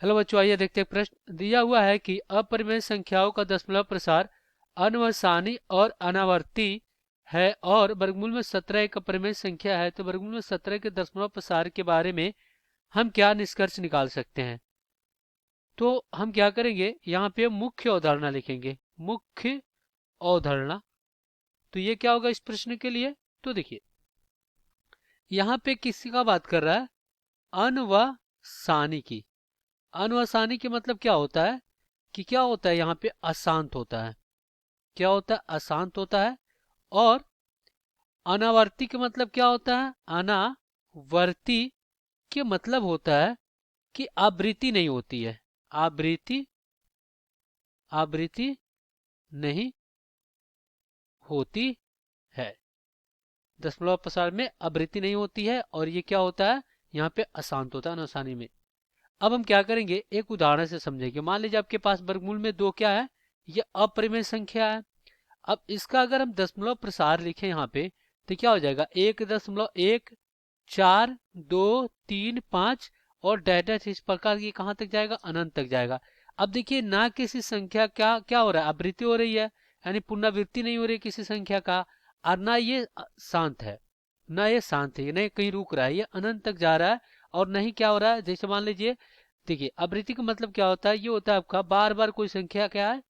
Hello बच्चों, आइए देखते हैं। प्रश्न दिया हुआ है कि अपरिमेय संख्याओं का दशमलव प्रसार अनवसानी और अनावर्ती है और वर्गमूल में 17 एक अपरिमेय संख्या है, तो वर्गमूल में 17 के दशमलव प्रसार के बारे में हम क्या निष्कर्ष निकाल सकते हैं। तो हम क्या करेंगे, यहाँ पे मुख्य अवधारणा लिखेंगे, मुख्य अवधारणा। तो ये क्या होगा इस प्रश्न के लिए, तो देखिए यहाँ पे किसी का बात कर रहा है, अनवसानी की। अनवसानी के मतलब क्या होता है कि क्या होता है, यहाँ पे अशांत होता है। क्या होता है, अशांत होता है। और अनावर्ती के मतलब क्या होता है, अनावर्ती के मतलब होता है कि आवृत्ति नहीं होती है। आवृत्ति आवृत्ति नहीं होती है, दशमलव प्रसार में आवृत्ति नहीं होती है। और ये क्या होता है, यहाँ पे अशांत होता है अनवसानी में। अब हम क्या करेंगे, एक उदाहरण से समझेंगे। मान लीजिए आपके पास वर्गमूल में 2 क्या है, ये अपरिमेय संख्या है। अब इसका अगर हम दशमलव प्रसार लिखें यहाँ पे, तो क्या हो जाएगा, 1.1 4 2 3 5 और डाटा इस प्रकार की कहाँ तक जाएगा, अनंत तक जाएगा। अब देखिए ना किसी संख्या क्या क्या हो रहा है, आवृत्ति हो रही है, यानी पुनरावृत्ति नहीं हो रही किसी संख्या का। और ना ये शांत है, ना ये शांत है, नहीं कहीं रुक रहा है, ये अनंत तक जा रहा है। और नहीं क्या हो रहा है, जैसे मान लीजिए, देखिए आवृत्ति का मतलब क्या होता है, ये होता है आपका बार बार कोई संख्या क्या है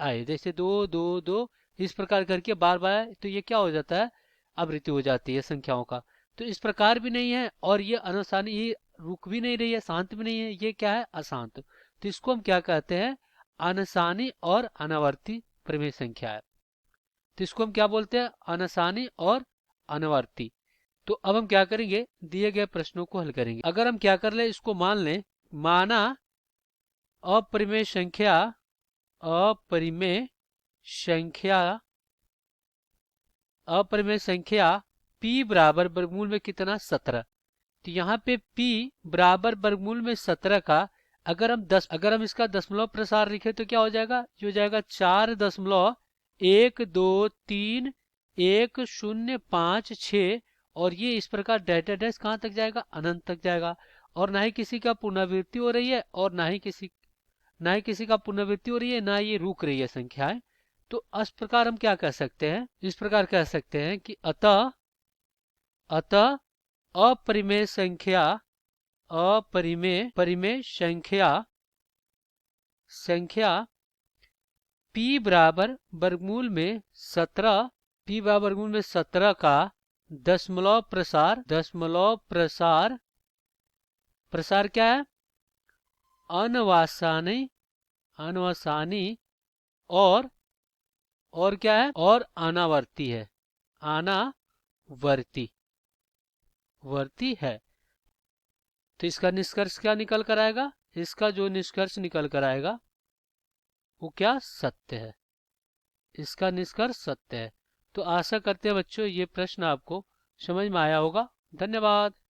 आए, जैसे 2 2 2 इस प्रकार करके बार बार आए, तो ये क्या हो जाता है, आवृत्ति हो जाती है संख्याओं का। तो इस प्रकार भी नहीं है, और ये अनशानी, ये रुक भी नहीं रही है, शांत भी नहीं है, ये क्या है, अशांत। तो इसको हम क्या कहते हैं, अनशानी और अनावर्ती परिमेय संख्या है। तो इसको हम क्या बोलते हैं, अनशानी और अनावर्ती। तो अब हम क्या करेंगे, दिए गए प्रश्नों को हल करेंगे। अगर हम क्या कर ले, इसको मान लें, माना अपरिमेय संख्या, अपरिमेय संख्या, अपरिमेय संख्या p बराबर वर्गमूल में कितना, 17। तो यहाँ पे p बराबर वर्गमूल में 17 का अगर हम इसका दशमलव प्रसार लिखे तो क्या हो जाएगा, ये हो जाएगा 4.123.105.6। और ये इस प्रकार डेटा डैश कहाँ तक जाएगा, अनंत तक जाएगा। और ना ही किसी का पुनरावृत्ति हो रही है, और ना ही किसी का पुनरावृत्ति हो रही है, ना ये रुक रही है संख्याएं। तो इस प्रकार हम क्या कह सकते हैं, इस प्रकार कह सकते हैं कि अतः अतः अपरिमेय संख्या, परिमेय संख्या p बराबर वर्गमूल में 17, p बराबर वर्गमूल में 17 का दशमलव प्रसार क्या है, अनवसानी और क्या है, और अनावर्ती है, अनावर्ती है। तो इसका निष्कर्ष क्या निकल कर आएगा, इसका जो निष्कर्ष निकल कर आएगा वो क्या, सत्य है। इसका निष्कर्ष सत्य है। तो आशा करते हैं बच्चों ये प्रश्न आपको समझ में आया होगा। धन्यवाद।